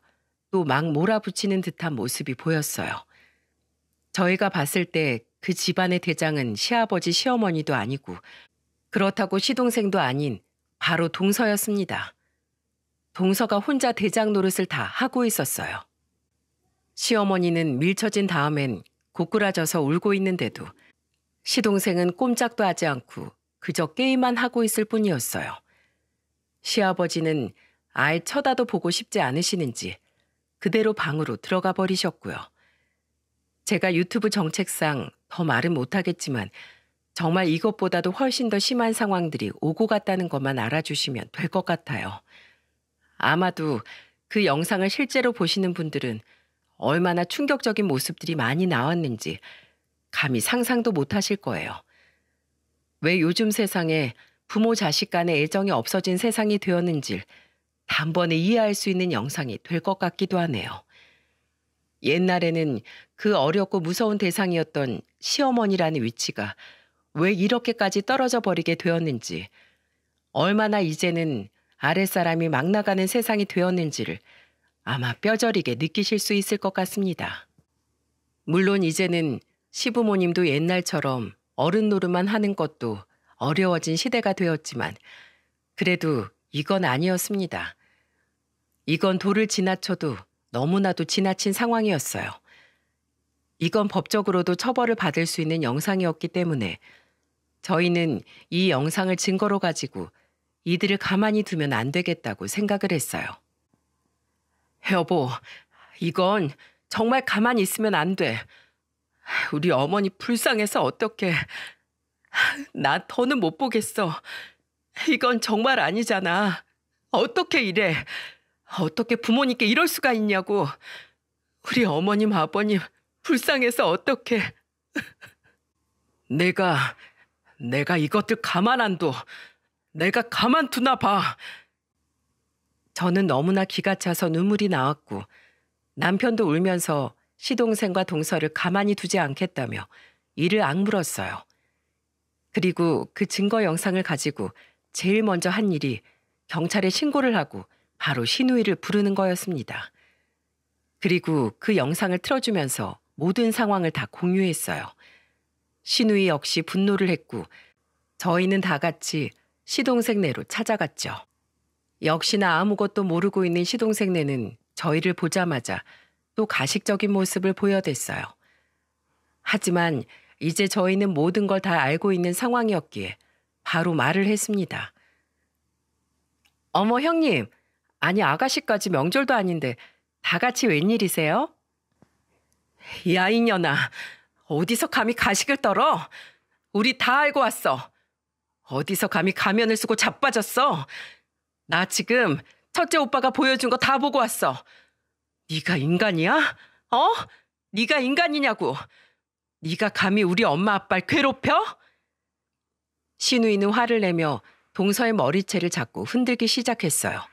또 막 몰아붙이는 듯한 모습이 보였어요. 저희가 봤을 때 그 집안의 대장은 시아버지 시어머니도 아니고 그렇다고 시동생도 아닌 바로 동서였습니다. 동서가 혼자 대장 노릇을 다 하고 있었어요. 시어머니는 밀쳐진 다음엔 고꾸라져서 울고 있는데도 시동생은 꼼짝도 하지 않고 그저 게임만 하고 있을 뿐이었어요. 시아버지는 아예 쳐다도 보고 싶지 않으시는지 그대로 방으로 들어가 버리셨고요. 제가 유튜브 정책상 더 말은 못하겠지만 정말 이것보다도 훨씬 더 심한 상황들이 오고 갔다는 것만 알아주시면 될 것 같아요. 아마도 그 영상을 실제로 보시는 분들은 얼마나 충격적인 모습들이 많이 나왔는지 감히 상상도 못 하실 거예요. 왜 요즘 세상에 부모 자식 간의 애정이 없어진 세상이 되었는지 단번에 이해할 수 있는 영상이 될 것 같기도 하네요. 옛날에는 그 어렵고 무서운 대상이었던 시어머니라는 위치가 왜 이렇게까지 떨어져 버리게 되었는지, 얼마나 이제는 아랫사람이 막 나가는 세상이 되었는지를 아마 뼈저리게 느끼실 수 있을 것 같습니다. 물론 이제는 시부모님도 옛날처럼 어른 노릇만 하는 것도 어려워진 시대가 되었지만 그래도 이건 아니었습니다. 이건 도를 지나쳐도 너무나도 지나친 상황이었어요. 이건 법적으로도 처벌을 받을 수 있는 영상이었기 때문에 저희는 이 영상을 증거로 가지고 이들을 가만히 두면 안 되겠다고 생각을 했어요. 여보, 이건 정말 가만히 있으면 안 돼. 우리 어머니 불쌍해서 어떡해. 나 더는 못 보겠어. 이건 정말 아니잖아. 어떻게 이래? 어떻게 부모님께 이럴 수가 있냐고. 우리 어머님, 아버님 불쌍해서 어떡해. 내가 이것들 가만 안 둬. 내가 가만 두나 봐. 저는 너무나 기가 차서 눈물이 나왔고 남편도 울면서 시동생과 동서를 가만히 두지 않겠다며 이를 악물었어요. 그리고 그 증거 영상을 가지고 제일 먼저 한 일이 경찰에 신고를 하고 바로 신우이를 부르는 거였습니다. 그리고 그 영상을 틀어주면서 모든 상황을 다 공유했어요. 신우이 역시 분노를 했고 저희는 다 같이 시동생네로 찾아갔죠. 역시나 아무것도 모르고 있는 시동생네는 저희를 보자마자 또 가식적인 모습을 보여댔어요. 하지만 이제 저희는 모든 걸 다 알고 있는 상황이었기에 바로 말을 했습니다. 어머 형님, 아니 아가씨까지 명절도 아닌데 다 같이 웬일이세요? 야 이년아, 어디서 감히 가식을 떨어? 우리 다 알고 왔어. 어디서 감히 가면을 쓰고 자빠졌어? 나 지금 첫째 오빠가 보여준 거 다 보고 왔어. 네가 인간이야? 어? 네가 인간이냐고. 네가 감히 우리 엄마 아빠를 괴롭혀? 신우이는 화를 내며 동서의 머리채를 잡고 흔들기 시작했어요.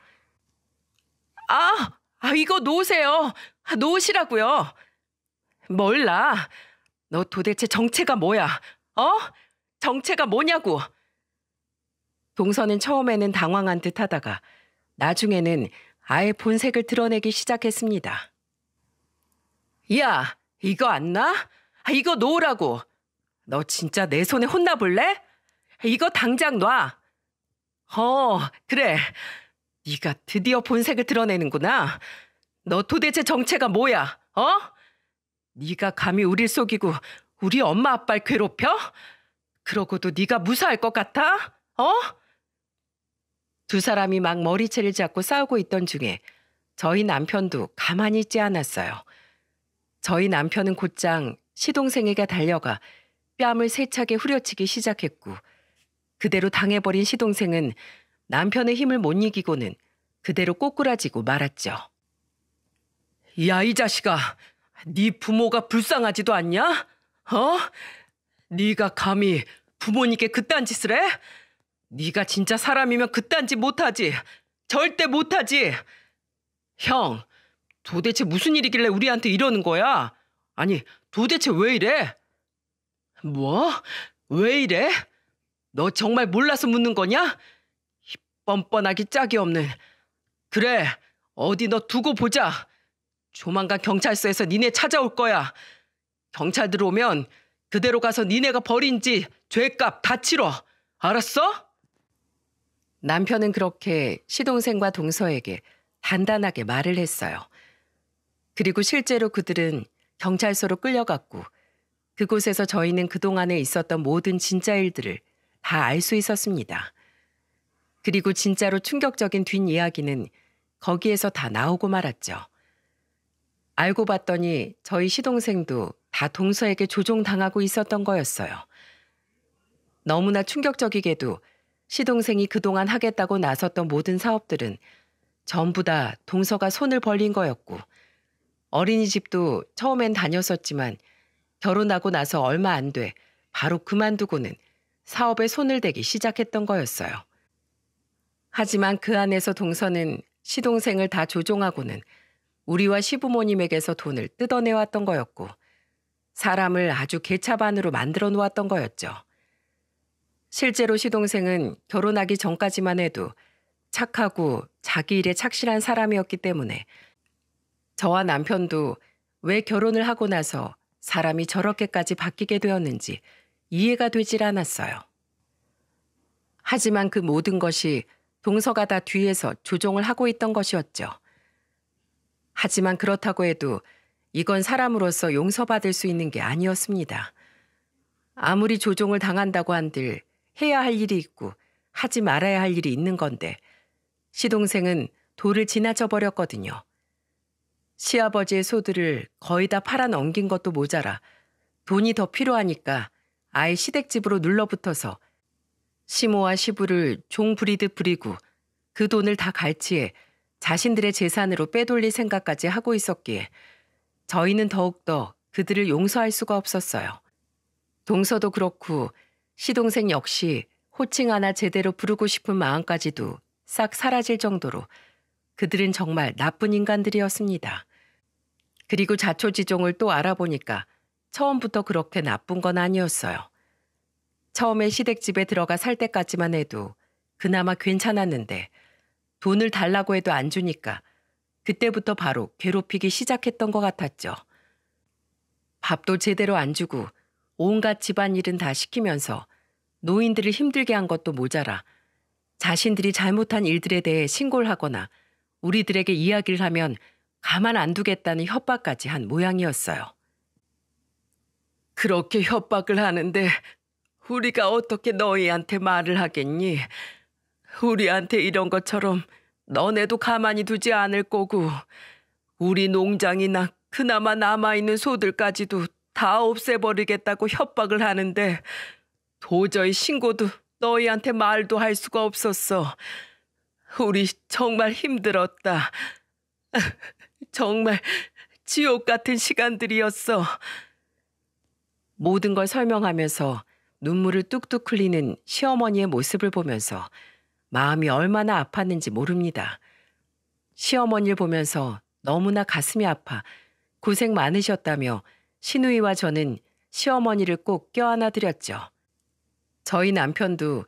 이거 놓으세요. 놓으시라고요. 몰라. 너 도대체 정체가 뭐야? 정체가 뭐냐고. 동서는 처음에는 당황한 듯 하다가 나중에는 아예 본색을 드러내기 시작했습니다. 야, 이거 안 나? 이거 놓으라고. 너 진짜 내 손에 혼나볼래? 이거 당장 놔. 그래. 네가 드디어 본색을 드러내는구나. 너 도대체 정체가 뭐야? 네가 감히 우릴 속이고 우리 엄마 아빠를 괴롭혀? 그러고도 네가 무사할 것 같아? 두 사람이 막 머리채를 잡고 싸우고 있던 중에 저희 남편도 가만히 있지 않았어요. 저희 남편은 곧장 시동생에게 달려가 뺨을 세차게 후려치기 시작했고 그대로 당해버린 시동생은 남편의 힘을 못 이기고는 그대로 꼬꾸라지고 말았죠. 야, 이 자식아. 네 부모가 불쌍하지도 않냐? 네가 감히 부모님께 그딴 짓을 해? 네가 진짜 사람이면 그딴 짓 못하지. 절대 못하지. 형, 도대체 무슨 일이길래 우리한테 이러는 거야? 아니, 도대체 왜 이래? 뭐? 왜 이래? 너 정말 몰라서 묻는 거냐? 이 뻔뻔하기 짝이 없는. 그래, 어디 너 두고 보자. 조만간 경찰서에서 니네 찾아올 거야. 경찰 들어오면 그대로 가서 니네가 벌인 지 죄값 다 치러. 알았어? 남편은 그렇게 시동생과 동서에게 단단하게 말을 했어요. 그리고 실제로 그들은 경찰서로 끌려갔고 그곳에서 저희는 그동안에 있었던 모든 진짜 일들을 다 알 수 있었습니다. 그리고 진짜로 충격적인 뒷이야기는 거기에서 다 나오고 말았죠. 알고 봤더니 저희 시동생도 다 동서에게 조종당하고 있었던 거였어요. 너무나 충격적이게도 시동생이 그동안 하겠다고 나섰던 모든 사업들은 전부 다 동서가 손을 벌린 거였고 어린이집도 처음엔 다녔었지만 결혼하고 나서 얼마 안 돼 바로 그만두고는 사업에 손을 대기 시작했던 거였어요. 하지만 그 안에서 동서는 시동생을 다 조종하고는 우리와 시부모님에게서 돈을 뜯어내왔던 거였고 사람을 아주 개차반으로 만들어 놓았던 거였죠. 실제로 시동생은 결혼하기 전까지만 해도 착하고 자기 일에 착실한 사람이었기 때문에 저와 남편도 왜 결혼을 하고 나서 사람이 저렇게까지 바뀌게 되었는지 이해가 되질 않았어요. 하지만 그 모든 것이 동서가 다 뒤에서 조종을 하고 있던 것이었죠. 하지만 그렇다고 해도 이건 사람으로서 용서받을 수 있는 게 아니었습니다. 아무리 조종을 당한다고 한들 해야 할 일이 있고 하지 말아야 할 일이 있는 건데 시동생은 도를 지나쳐 버렸거든요. 시아버지의 소들을 거의 다 팔아 넘긴 것도 모자라 돈이 더 필요하니까 아예 시댁집으로 눌러붙어서 시모와 시부를 종 부리듯 부리고 그 돈을 다 갈취해 자신들의 재산으로 빼돌릴 생각까지 하고 있었기에 저희는 더욱더 그들을 용서할 수가 없었어요. 동서도 그렇고 시동생 역시 호칭 하나 제대로 부르고 싶은 마음까지도 싹 사라질 정도로 그들은 정말 나쁜 인간들이었습니다. 그리고 자초지종을 또 알아보니까 처음부터 그렇게 나쁜 건 아니었어요. 처음에 시댁집에 들어가 살 때까지만 해도 그나마 괜찮았는데 돈을 달라고 해도 안 주니까 그때부터 바로 괴롭히기 시작했던 것 같았죠. 밥도 제대로 안 주고 온갖 집안일은 다 시키면서 노인들을 힘들게 한 것도 모자라 자신들이 잘못한 일들에 대해 신고를 하거나 우리들에게 이야기를 하면 가만 안 두겠다는 협박까지 한 모양이었어요. 그렇게 협박을 하는데 우리가 어떻게 너희한테 말을 하겠니? 우리한테 이런 것처럼 너네도 가만히 두지 않을 거고 우리 농장이나 그나마 남아있는 소들까지도 다 없애버리겠다고 협박을 하는데 도저히 신고도 너희한테 말도 할 수가 없었어. 우리 정말 힘들었다. 정말 지옥 같은 시간들이었어. 모든 걸 설명하면서 눈물을 뚝뚝 흘리는 시어머니의 모습을 보면서 마음이 얼마나 아팠는지 모릅니다. 시어머니를 보면서 너무나 가슴이 아파 고생 많으셨다며 시누이와 저는 시어머니를 꼭 껴안아 드렸죠. 저희 남편도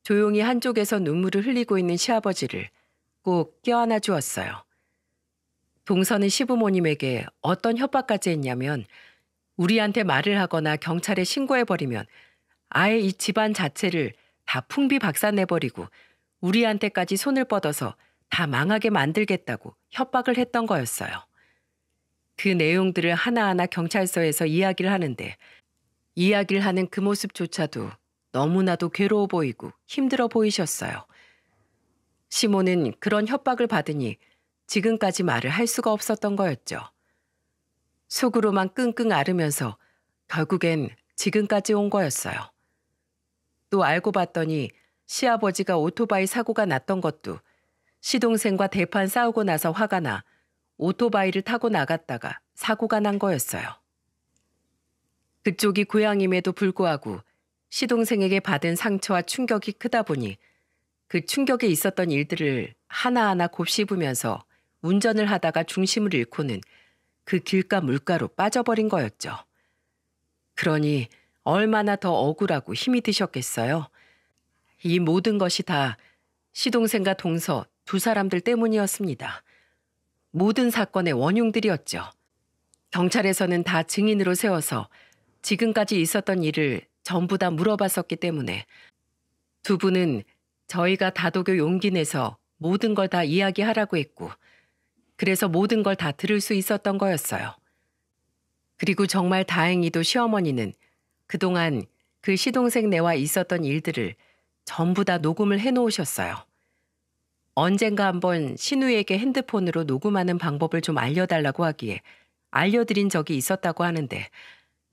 조용히 한쪽에서 눈물을 흘리고 있는 시아버지를 꼭 껴안아 주었어요. 동서는 시부모님에게 어떤 협박까지 했냐면 우리한테 말을 하거나 경찰에 신고해버리면 아예 이 집안 자체를 다 풍비박산내버리고 우리한테까지 손을 뻗어서 다 망하게 만들겠다고 협박을 했던 거였어요. 그 내용들을 하나하나 경찰서에서 이야기를 하는데 이야기를 하는 그 모습조차도 너무나도 괴로워 보이고 힘들어 보이셨어요. 시모는 그런 협박을 받으니 지금까지 말을 할 수가 없었던 거였죠. 속으로만 끙끙 앓으면서 결국엔 지금까지 온 거였어요. 또 알고 봤더니 시아버지가 오토바이 사고가 났던 것도 시동생과 대판 싸우고 나서 화가 나 오토바이를 타고 나갔다가 사고가 난 거였어요. 그쪽이 고향임에도 불구하고 시동생에게 받은 상처와 충격이 크다 보니 그 충격에 있었던 일들을 하나하나 곱씹으면서 운전을 하다가 중심을 잃고는 그 길가 물가로 빠져버린 거였죠. 그러니 얼마나 더 억울하고 힘이 드셨겠어요. 이 모든 것이 다 시동생과 동서 두 사람들 때문이었습니다. 모든 사건의 원흉들이었죠. 경찰에서는 다 증인으로 세워서 지금까지 있었던 일을 전부 다 물어봤었기 때문에 두 분은 저희가 다독여 용기 내서 모든 걸 다 이야기하라고 했고 그래서 모든 걸 다 들을 수 있었던 거였어요. 그리고 정말 다행히도 시어머니는 그동안 그 시동생네와 있었던 일들을 전부 다 녹음을 해놓으셨어요. 언젠가 한번 시누이에게 핸드폰으로 녹음하는 방법을 좀 알려달라고 하기에 알려드린 적이 있었다고 하는데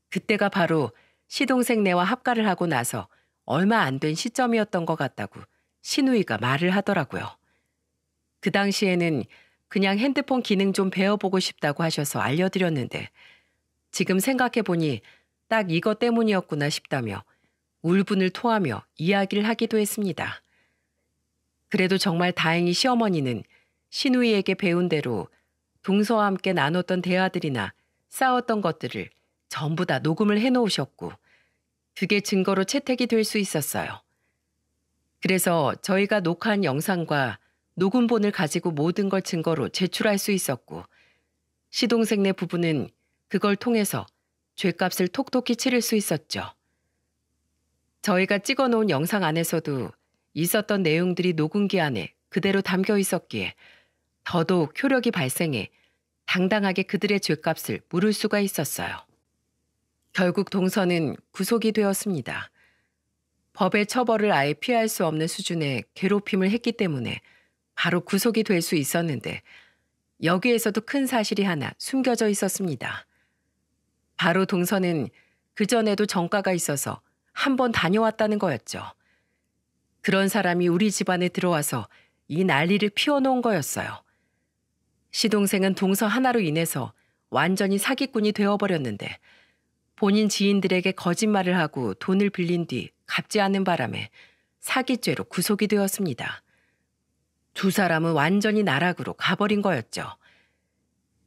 그때가 바로 시동생네와 합가를 하고 나서 얼마 안 된 시점이었던 것 같다고 시누이가 말을 하더라고요. 그 당시에는 그냥 핸드폰 기능 좀 배워보고 싶다고 하셔서 알려드렸는데 지금 생각해보니 딱 이것 때문이었구나 싶다며 울분을 토하며 이야기를 하기도 했습니다. 그래도 정말 다행히 시어머니는 시누이에게 배운 대로 동서와 함께 나눴던 대화들이나 싸웠던 것들을 전부 다 녹음을 해놓으셨고 그게 증거로 채택이 될 수 있었어요. 그래서 저희가 녹화한 영상과 녹음본을 가지고 모든 걸 증거로 제출할 수 있었고 시동생네 부부는 그걸 통해서 죗값을 톡톡히 치를 수 있었죠. 저희가 찍어놓은 영상 안에서도 있었던 내용들이 녹음기 안에 그대로 담겨 있었기에 더더욱 효력이 발생해 당당하게 그들의 죗값을 물을 수가 있었어요. 결국 동서는 구속이 되었습니다. 법의 처벌을 아예 피할 수 없는 수준의 괴롭힘을 했기 때문에 바로 구속이 될 수 있었는데 여기에서도 큰 사실이 하나 숨겨져 있었습니다. 바로 동서는 그전에도 전과가 있어서 한 번 다녀왔다는 거였죠. 그런 사람이 우리 집안에 들어와서 이 난리를 피워놓은 거였어요. 시동생은 동서 하나로 인해서 완전히 사기꾼이 되어버렸는데 본인 지인들에게 거짓말을 하고 돈을 빌린 뒤 갚지 않는 바람에 사기죄로 구속이 되었습니다. 두 사람은 완전히 나락으로 가버린 거였죠.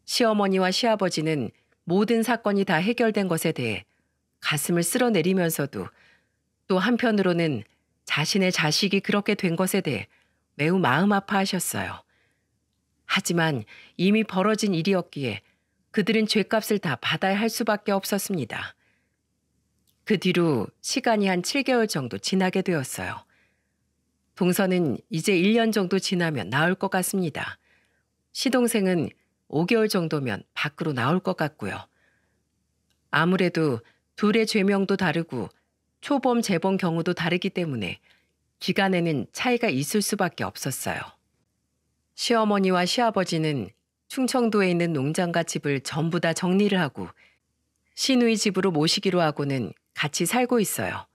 시어머니와 시아버지는 모든 사건이 다 해결된 것에 대해 가슴을 쓸어내리면서도 또 한편으로는 자신의 자식이 그렇게 된 것에 대해 매우 마음 아파하셨어요. 하지만 이미 벌어진 일이었기에 그들은 죗값을 다 받아야 할 수밖에 없었습니다. 그 뒤로 시간이 한 7개월 정도 지나게 되었어요. 동서는 이제 1년 정도 지나면 나올 것 같습니다. 시동생은 5개월 정도면 밖으로 나올 것 같고요. 아무래도 둘의 죄명도 다르고 초범, 재범 경우도 다르기 때문에 기간에는 차이가 있을 수밖에 없었어요. 시어머니와 시아버지는 충청도에 있는 농장과 집을 전부 다 정리를 하고 시누이 집으로 모시기로 하고는 같이 살고 있어요.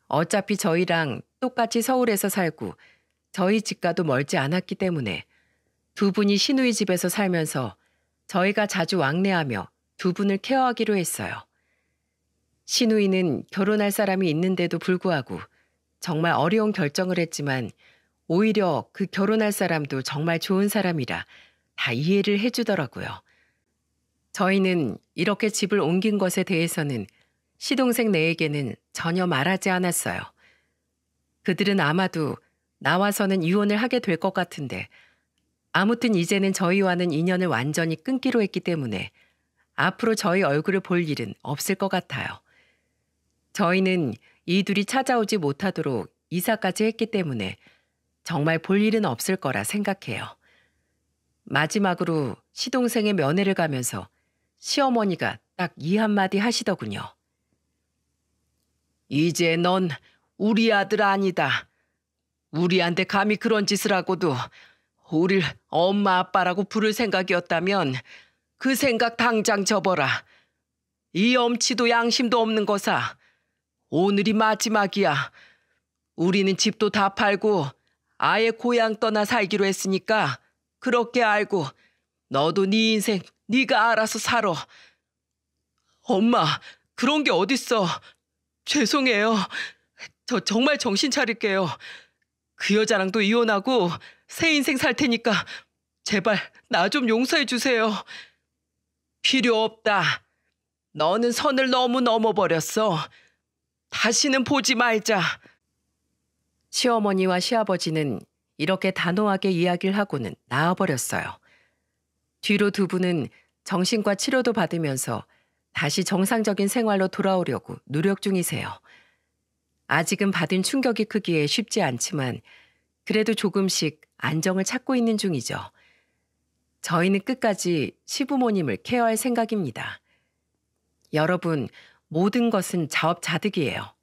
어차피 저희랑 똑같이 서울에서 살고 저희 집과도 멀지 않았기 때문에 두 분이 시누이 집에서 살면서 저희가 자주 왕래하며 두 분을 케어하기로 했어요. 시누이는 결혼할 사람이 있는데도 불구하고 정말 어려운 결정을 했지만 오히려 그 결혼할 사람도 정말 좋은 사람이라 다 이해를 해주더라고요. 저희는 이렇게 집을 옮긴 것에 대해서는 시동생 내에게는 전혀 말하지 않았어요. 그들은 아마도 나와서는 이혼을 하게 될 것 같은데 아무튼 이제는 저희와는 인연을 완전히 끊기로 했기 때문에 앞으로 저희 얼굴을 볼 일은 없을 것 같아요. 저희는 이 둘이 찾아오지 못하도록 이사까지 했기 때문에 정말 볼 일은 없을 거라 생각해요. 마지막으로 시동생의 면회를 가면서 시어머니가 딱 이 한마디 하시더군요. 이제 넌 우리 아들 아니다. 우리한테 감히 그런 짓을 하고도 우릴 엄마 아빠라고 부를 생각이었다면 그 생각 당장 접어라. 이 엄치도 양심도 없는 거사. 오늘이 마지막이야. 우리는 집도 다 팔고 아예 고향 떠나 살기로 했으니까 그렇게 알고 너도 네 인생 네가 알아서 살아. 엄마, 그런 게 어딨어. 죄송해요. 저 정말 정신 차릴게요. 그 여자랑도 이혼하고 새 인생 살 테니까 제발 나 좀 용서해 주세요. 필요 없다. 너는 선을 너무 넘어버렸어. 다시는 보지 말자. 시어머니와 시아버지는 이렇게 단호하게 이야기를 하고는 나와버렸어요. 뒤로 두 분은 정신과 치료도 받으면서 다시 정상적인 생활로 돌아오려고 노력 중이세요. 아직은 받은 충격이 크기에 쉽지 않지만 그래도 조금씩 안정을 찾고 있는 중이죠. 저희는 끝까지 시부모님을 케어할 생각입니다. 여러분, 모든 것은 자업자득이에요.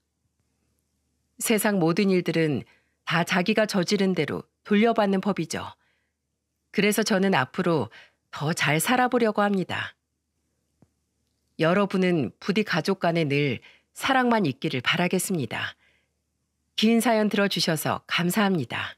세상 모든 일들은 다 자기가 저지른 대로 돌려받는 법이죠. 그래서 저는 앞으로 더 잘 살아보려고 합니다. 여러분은 부디 가족 간에 늘 사랑만 있기를 바라겠습니다. 긴 사연 들어주셔서 감사합니다.